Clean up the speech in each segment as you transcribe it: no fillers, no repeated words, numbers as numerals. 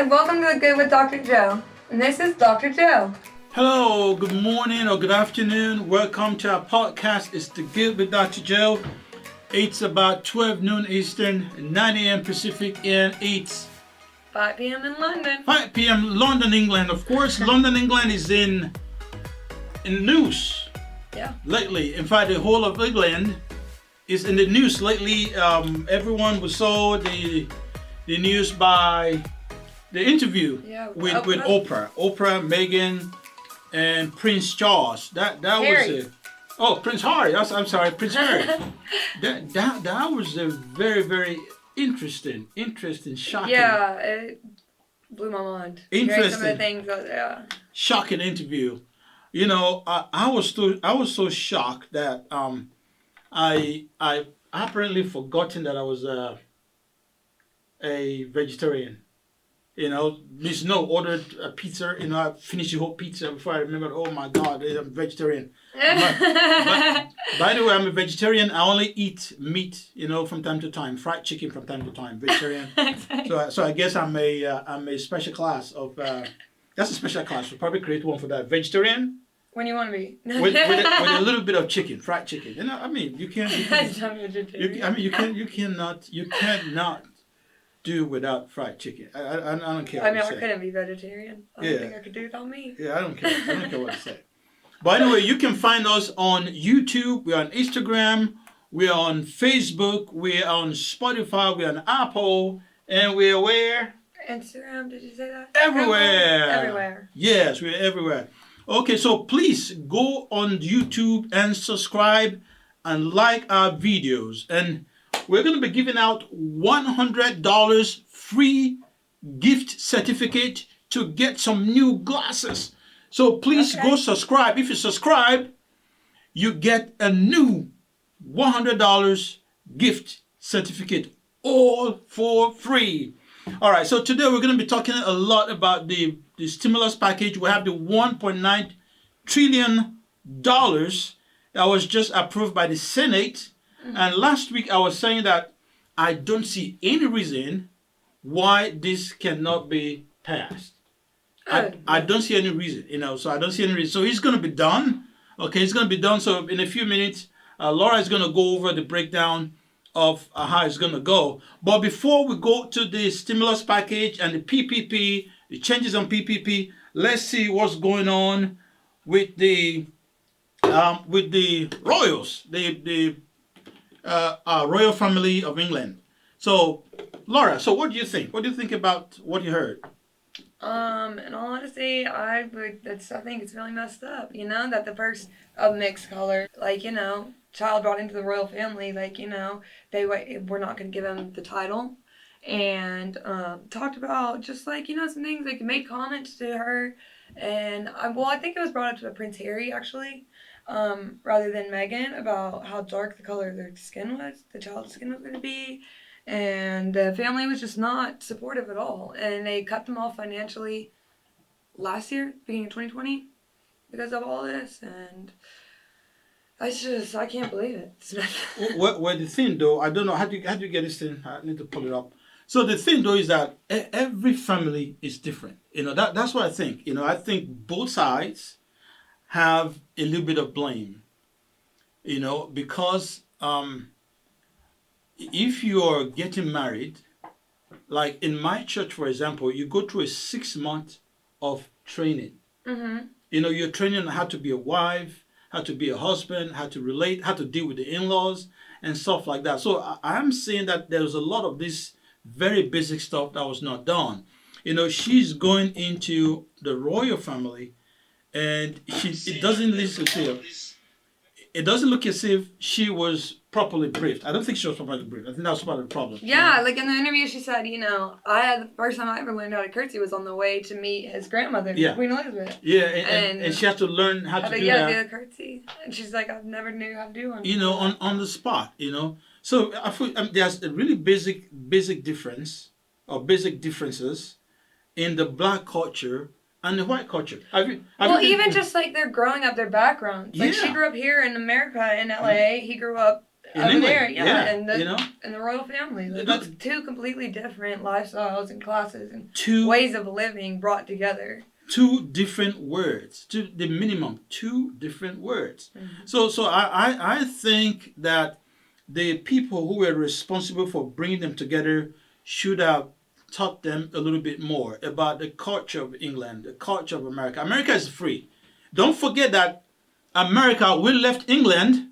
and welcome to The Good with Dr. Joe. And this is Dr. Joe. Hello, good morning or good afternoon. Welcome to our podcast. It's The Good with Dr. Joe. It's about 12 noon Eastern, 9 a.m. Pacific, and it's 5 p.m. in London. 5 p.m. London, England. Of course, London, England is in news lately. In fact, the whole of England is in the news lately. Everyone saw the news by the interview with Oprah, Meghan, and Prince Charles. That Harry. was Prince Harry. I'm sorry, Prince Harry. that was a very, very interesting, shocking. Yeah, it blew my mind. Hearing some of the things. Shocking interview. You know, I was so shocked that I apparently forgotten that I was a vegetarian. You know, Miss No ordered a pizza. You know, I finished the whole pizza before I remembered. Oh my God, I'm vegetarian. By the way, I'm a vegetarian. I only eat meat. You know, from time to time, fried chicken from time to time. Vegetarian. So I guess I'm a special class of. That's a special class. We'll probably create one for that. Vegetarian. When you want to be. with a little bit of chicken, fried chicken. You know, I mean, you cannot do without fried chicken. I don't care. I couldn't be vegetarian. I don't think I could do without meat. Yeah, I don't care. I don't care what I say. But anyway, you can find us on YouTube. We're on Instagram. We're on Facebook. We're on Spotify. We're on Apple. And we're where? Instagram, did you say that? Everywhere. Yes, we're everywhere. Okay, so please go on YouTube and subscribe and like our videos. And we're going to be giving out $100 free gift certificate to get some new glasses. So please go subscribe. If you subscribe, you get a new $100 gift certificate, all for free. All right, so today we're going to be talking a lot about the stimulus package. We have the $1.9 trillion that was just approved by the Senate. And last week I was saying that I don't see any reason why this cannot be passed. I don't see any reason, so I don't see any reason. So it's going to be done. Okay, it's going to be done. So in a few minutes, Laura is going to go over the breakdown of how it's going to go. But before we go to the stimulus package and the PPP, the changes on PPP, let's see what's going on with the royals, the royal family of England. So, Laura, so what do you think? What do you think about what you heard? In all honesty, I think it's really messed up, that the first of mixed color, child brought into the royal family, we're not going to give him the title. And talked about just some things, made comments to her. And I think it was brought up to Prince Harry, actually. Rather than Meghan, about how dark the color of their skin was, the child's skin was going to be. And the family was just not supportive at all. And they cut them off financially last year, beginning of 2020, because of all this. And I can't believe it. Well, the thing though, I don't know, how do you get this thing? I need to pull it up. So the thing though is that every family is different. That's what I think. I think both sides have a little bit of blame, because if you're getting married, like in my church, for example, you go through a 6 month of training. Mm-hmm. You're training on how to be a wife, how to be a husband, how to relate, how to deal with the in-laws and stuff like that. So I'm saying that there's a lot of this very basic stuff that was not done. She's going into the royal family, and it doesn't look as if she was properly briefed. I don't think she was properly briefed. I think that was part of the problem. Yeah, in the interview she said, the first time I ever learned how to curtsy was on the way to meet his grandmother, Queen Elizabeth. Yeah, and she had to learn how to do that. Yeah, do the curtsy. And she's like, I never knew how to do one. On the spot, So I feel there's a really basic difference, or basic differences in the black culture and the white culture. Even just they're growing up, their backgrounds. She grew up here in America, in LA. He grew up in over England. there, yeah, and you know, the royal family. That's two completely different lifestyles and classes and two ways of living brought together. Two different words, to the minimum, two different words. So I think that the people who were responsible for bringing them together should have taught them a little bit more about the culture of England, the culture of America. America is free. Don't forget that America, we left England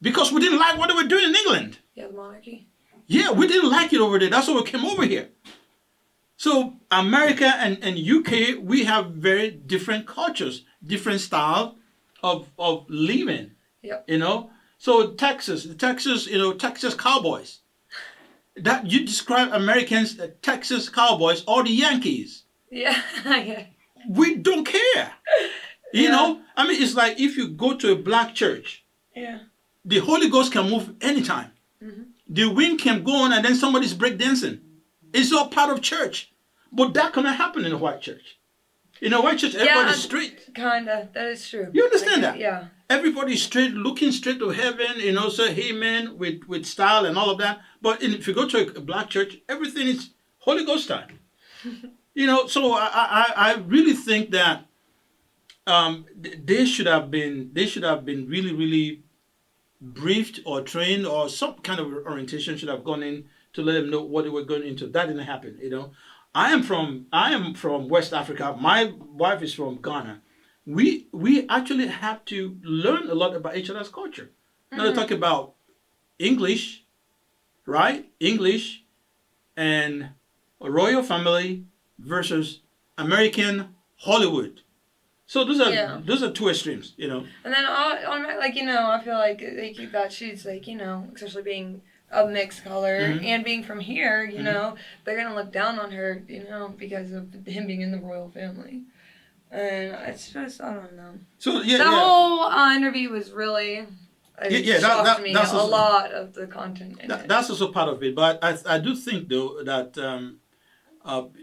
because we didn't like what they were doing in England. Yeah, the monarchy. Yeah, we didn't like it over there. That's why we came over here. So America and UK, we have very different cultures, different style of living. Yep. You know. So Texas, Texas Cowboys. That you describe Americans, Texas Cowboys, or the Yankees. Yeah. Yeah. We don't care. You know. I mean, it's like if you go to a black church. Yeah. The Holy Ghost can move anytime. The wind can go on and then somebody's breakdancing. It's all part of church. But that cannot happen in a white church. In a white church, everybody's straight. Kinda. That is true. You understand that? Yeah. Everybody's straight, looking straight to heaven, say amen with style and all of that. But if you go to a black church, everything is Holy Ghost time. So I really think that they should have been really, really briefed or trained, or some kind of orientation should have gone in to let them know what they were going into. That didn't happen. I am from West Africa. My wife is from Ghana. We actually have to learn a lot about each other's culture. Now they talk about English, right? English and a royal family versus American Hollywood. So those are two extremes, And then I feel like that she's especially being of mixed color and being from here, they're gonna look down on her, because of him being in the royal family. And it's just, I don't know. So the whole interview was really shocked me. A lot of the content in it. That's also part of it, but I do think though that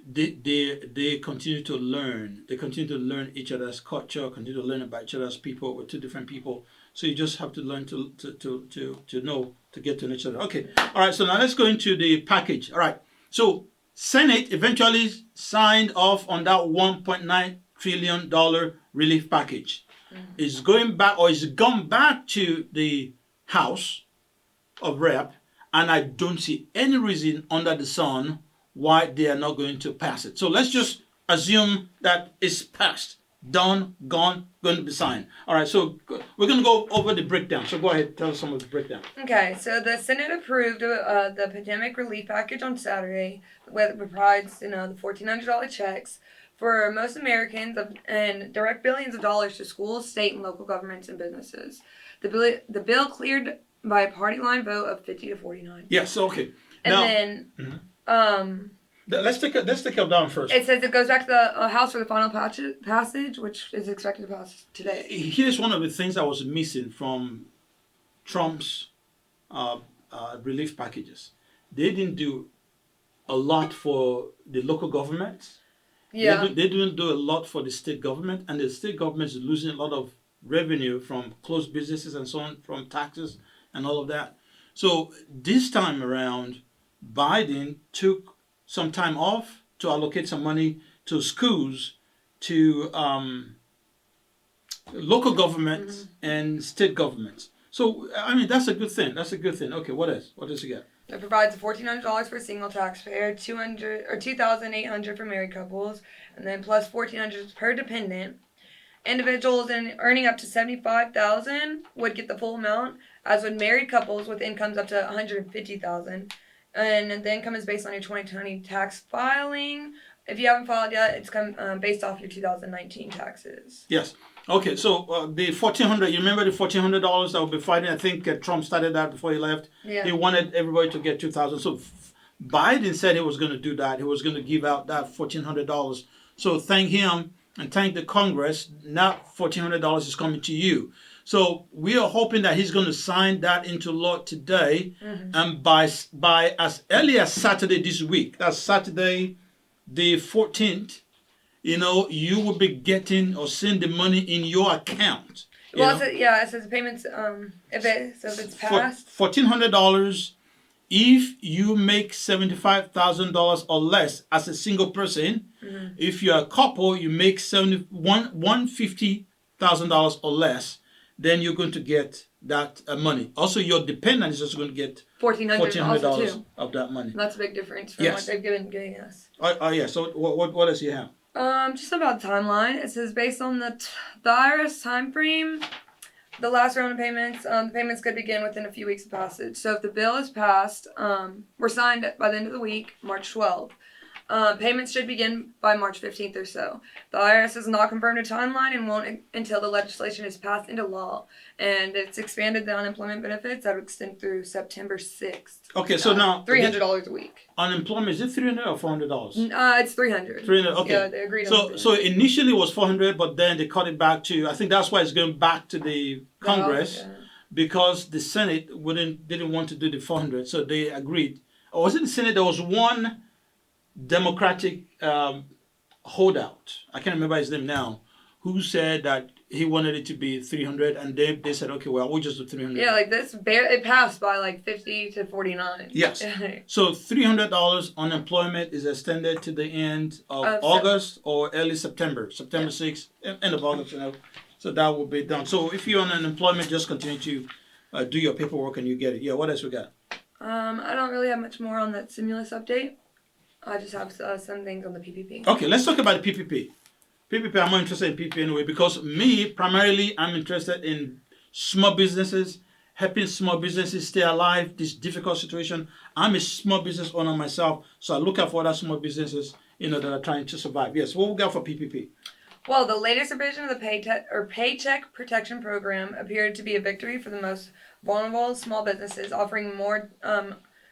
they continue to learn. They continue to learn each other's culture, continue to learn about each other's people. We're two different people, so you just have to learn to know to get to know each other. Okay, all right. So now let's go into the package. All right. So Senate eventually signed off on that $1.9 trillion relief package. It's going back, or it's gone back to the House of Rep, and I don't see any reason under the sun why they are not going to pass it. So let's just assume that it's passed, done, gone, going to be signed. All right, so we're going to go over the breakdown. So go ahead, tell us some of the breakdown. Okay, so the Senate approved the pandemic relief package on Saturday, which provides, the $1,400 checks for most Americans and direct billions of dollars to schools, state, and local governments and businesses. The bill cleared by a party line vote of 50 to 49. Yes, okay. And let's take it down first. It says it goes back to the House for the final passage, which is expected to pass today. Here's one of the things that was missing from Trump's relief packages. They didn't do a lot for the local governments. Yeah. They didn't do a lot for the state government, and the state government is losing a lot of revenue from closed businesses and so on, from taxes and all of that. So this time around, Biden took some time off to allocate some money to schools, to local governments and state governments. So, I mean, that's a good thing. That's a good thing. Okay, what else? What does it get? It provides $1,400 for a single taxpayer, $2,800 for married couples, and then plus $1,400 per dependent. Individuals earning up to $75,000 would get the full amount, as would married couples with incomes up to $150,000. And the income is based on your 2020 tax filing. If you haven't filed yet, it's based off your 2019 taxes. Yes. Okay, so the $1,400, you remember the $1,400 that will be fighting? I think Trump started that before he left. Yeah. He wanted everybody to get $2,000. So Biden said he was going to do that. He was going to give out that $1,400. So thank him and thank the Congress. Now $1,400 is coming to you. So we are hoping that he's going to sign that into law today. And by as early as Saturday this week, that's Saturday the 14th, you will be getting or seeing the money in your account. Well, it says the payments. If it's passed, $1,400 if you make $75,000 or less as a single person. mm-hmm. If you're a couple, you make $150,000 or less, then you're going to get that money. Also, your dependent is also going to get $1,400 of that money. That's a big difference from what they've giving us. Yeah. So what else you have? Just about timeline. It says based on the IRS time frame, the last round of payments, the payments could begin within a few weeks of passage. So if the bill is passed, we're signed by the end of the week, March 12th. Payments should begin by March 15th or so. The IRS has not confirmed a timeline and won't until the legislation is passed into law. And it's expanded the unemployment benefits that would extend through September 6th. Okay, so now $300 a week. Unemployment, is it $300 or $400? It's $300. $300, okay. Yeah, they agreed on it. So initially it was $400, but then they cut it back to, I think that's why it's going back to the Congress, because the Senate didn't want to do the $400, so they agreed. Or was it the Senate? There was one Democratic holdout, I can't remember his name now, who said that he wanted it to be $300, and they said, okay, well, we'll just do $300. Yeah, like this, it passed by like 50 to 49. Yes. So $300 unemployment is extended to the end of August or early September 6th, end of August, so that will be done. So if you're on unemployment, just continue to do your paperwork and you get it. Yeah, what else we got? I don't really have much more on that stimulus update. I just have some things on the PPP. Okay, let's talk about the PPP. PPP, I'm more interested in PPP anyway, because primarily, I'm interested in small businesses, helping small businesses stay alive, this difficult situation. I'm a small business owner myself, so I look out for other small businesses, that are trying to survive. Yes, what we got for PPP? Well, the latest revision of the Paycheck Protection Program appeared to be a victory for the most vulnerable small businesses, offering more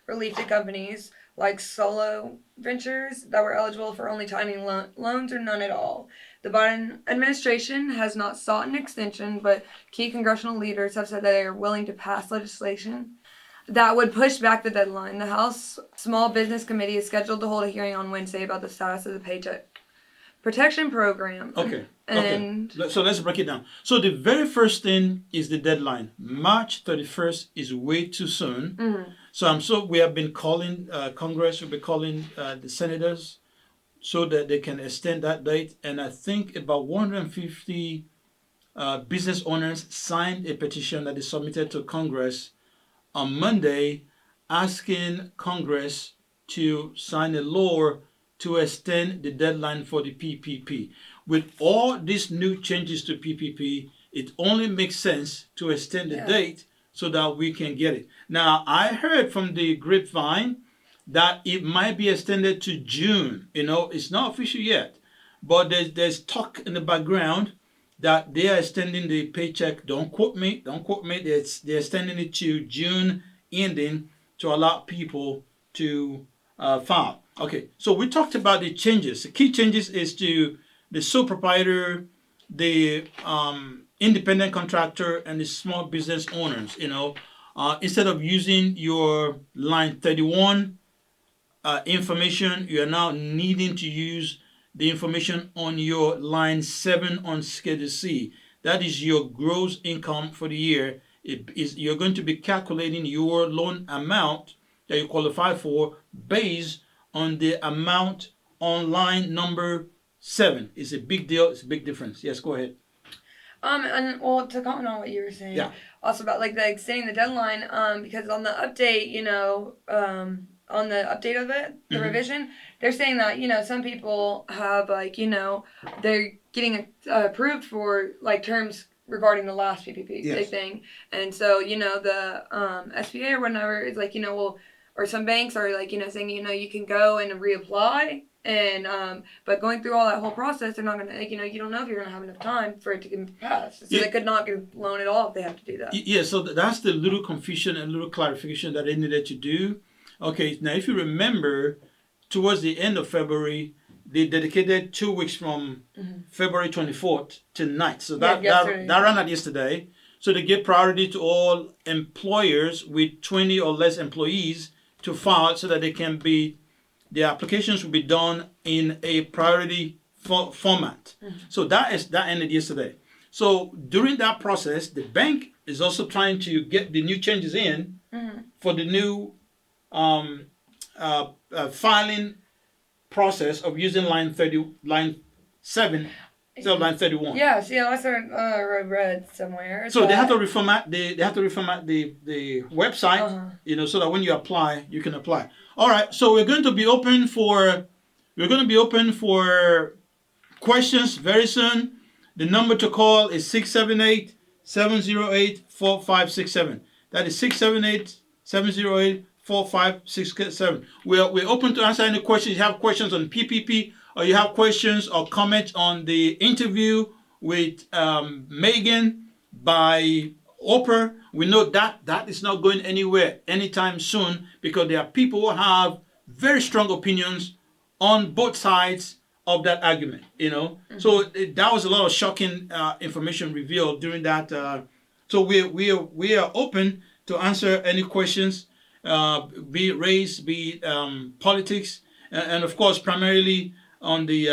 relief to companies like solo ventures that were eligible for only tiny loans or none at all. The Biden administration has not sought an extension, but key congressional leaders have said that they are willing to pass legislation that would push back the deadline. The House Small Business Committee is scheduled to hold a hearing on Wednesday about the status of the Paycheck Protection Program. Okay. So let's break it down. So the very first thing is the deadline. March 31st is way too soon. Mm-hmm. So we have been calling Congress, we've been calling the senators so that they can extend that date. And I think about 150 business owners signed a petition that is submitted to Congress on Monday, asking Congress to sign a law to extend the deadline for the PPP. With all these new changes to PPP, it only makes sense to extend the date so that we can get it. Now, I heard from the grapevine that it might be extended to June. It's not official yet, but there's talk in the background that they are extending the paycheck. Don't quote me. They're extending it to June ending to allow people to file. Okay, so we talked about the changes. The key changes is to the sole proprietor, the independent contractor, and the small business owners. Instead of using your line 31 information, you are now needing to use the information on your line 7 on Schedule C. That is your gross income for the year. You're going to be calculating your loan amount that you qualify for based on the amount on line number 7. It's a big deal. It's a big difference. Yes, go ahead. And well, to comment on what you were saying, also about like the extending the deadline, because on the update, on the update of it, the revision, they're saying that some people have they're getting approved for like terms regarding the last PPP thing, and so the SBA or whatever is like or some banks are like saying you can go and reapply. And but going through all that whole process, they're not gonna you don't know if you're gonna have enough time for it to get passed. So they could not get a loan at all if they have to do that. Yeah, so that's the little confusion and little clarification that they needed to do. Okay, now if you remember, towards the end of February, they dedicated 2 weeks from February 24th to 9th. So that ran out yesterday. So they give priority to all employers with 20 or less employees to file so that the applications will be done in a priority format. So that ended yesterday. So during that process, the bank is also trying to get the new changes in for the new um, filing process of using line 7 instead of line 31. Yeah, see, I read somewhere. So they have to reformat the website, so that when you apply, you can apply. All right. So we're going to be open for questions very soon. The number to call is 678-708-4567. That is 678-708-4567. We're open to answer any questions. You have questions on PPP, or you have questions or comments on the interview with Meghan by Oprah. We know that is not going anywhere anytime soon, because there are people who have very strong opinions on both sides of that argument, So that was a lot of shocking information revealed during that. So we are open to answer any questions, be it race, be it politics, and of course primarily on the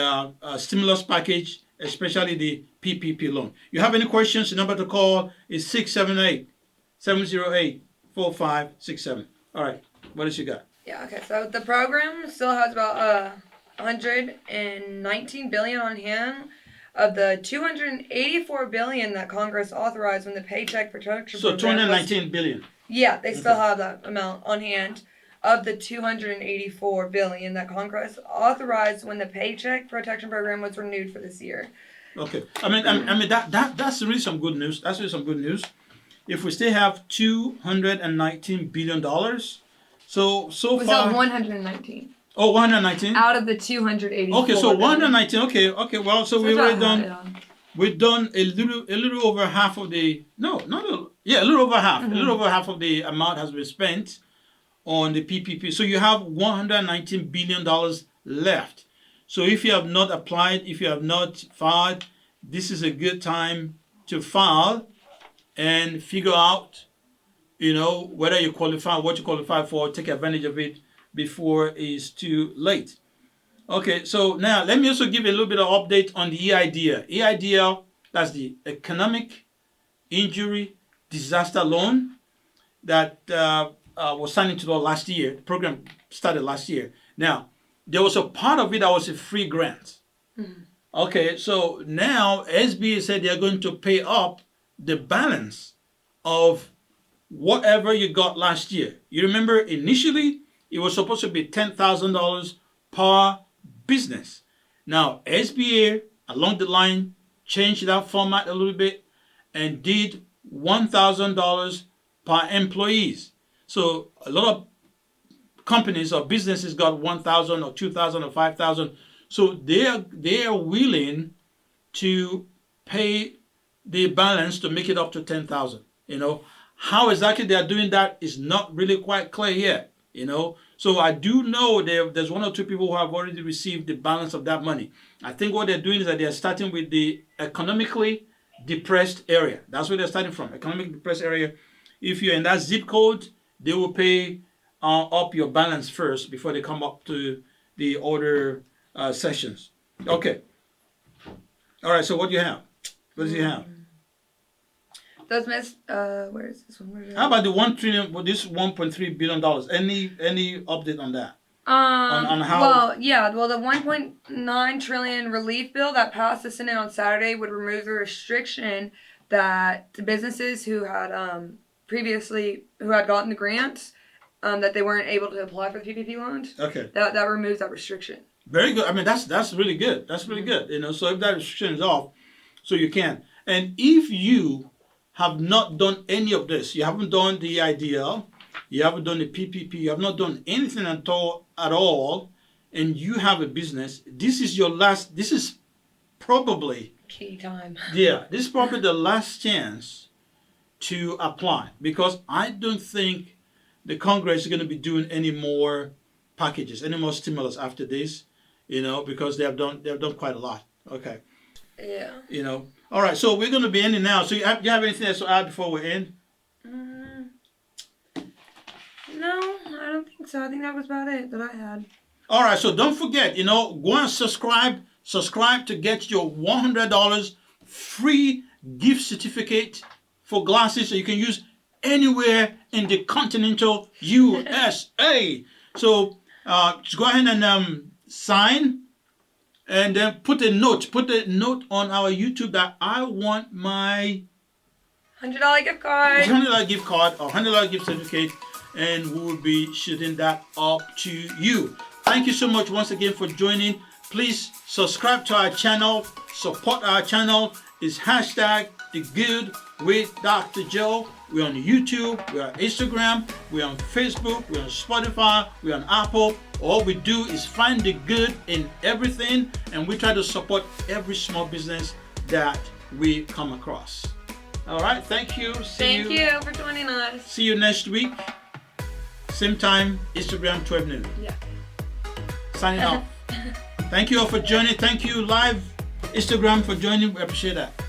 stimulus package, especially the PPP loan. You have any questions? The number to call is 678-708-4567. All right, what else you got? Yeah. Okay. So the program still has about 119 billion on hand of the 284 billion that Congress authorized when the Paycheck Protection Program. So 219 billion. Yeah, they still have that amount on hand of the 284 billion that Congress authorized when the Paycheck Protection Program was renewed for this year. Okay, I mean that's really some good news. That's really some good news. If we still have 219 billion dollars, so far. So 119. Oh, 119 out of the 284. Okay, so 119. Okay. Well, so we've already done. We've done a little over half of the. No, not a. Yeah, a little over half. A little over half of the amount has been spent on the PPP. So you have $119 billion left. So if you have not applied, if you have not filed, this is a good time to file and figure out, whether you qualify, what you qualify for, take advantage of it before it's too late. Okay, so now let me also give you a little bit of update on the EIDL. EIDL, that's the Economic Injury Disaster Loan that was signed into law last year. The program started last year. Now, there was a part of it that was a free grant. Okay, so now SBA said they're going to pay up the balance of whatever you got last year. You remember initially it was supposed to be $10,000 per business. Now, SBA, along the line, changed that format a little bit and did $1,000 per employees. So a lot of companies or businesses got 1,000 or 2,000 or 5,000. So they are willing to pay the balance to make it up to 10,000. How exactly they are doing that is not really quite clear yet. So I do know there's one or two people who have already received the balance of that money. I think what they're doing is that they're starting with the economically depressed area. That's where they're starting from, economically depressed area. If you're in that zip code, they will pay up your balance first before they come up to the other sessions. Okay. All right, so what do you have? What does he have? Those where is this one? How about the 1 trillion? Well, this $1.3 billion. Any update on that? On how? Well, the 1.9 trillion relief bill that passed the Senate on Saturday would remove the restriction that the businesses who had gotten the grants, that they weren't able to apply for the PPP loans. Okay. That removes that restriction. Very good. I mean, that's really good. That's really good. So if that restriction is off, so you can. And if you have not done any of this, you haven't done the IDL, you haven't done the PPP, you have not done anything at all, and you have a business, this is probably key time. Yeah, this is probably the last chance to apply, because I don't think the Congress is going to be doing any more packages, any more stimulus after this, because they have done quite a lot. Okay. Yeah. All right, so we're going to be ending now. So you have anything else to add before we end? No, I don't think so. I think that was about it that I had. All right, so don't forget, go and subscribe to get your $100 free gift certificate for glasses that you can use anywhere in the continental USA. So just go ahead and sign, and then put a note on our YouTube that I want my $100 gift card. $100 gift card or $100 gift certificate, and we will be shooting that up to you. Thank you so much once again for joining. Please subscribe to our channel, support our channel. It's hashtag The Good with Dr. Joe. We're on YouTube, we're on Instagram, we're on Facebook, we're on Spotify, we're on Apple. All we do is find the good in everything, and we try to support every small business that we come across. All right, thank you. Thank you for joining us. See you next week. Same time, Instagram, 12 noon. Yeah. Signing off. Thank you all for joining. Thank you, live Instagram, for joining. We appreciate that.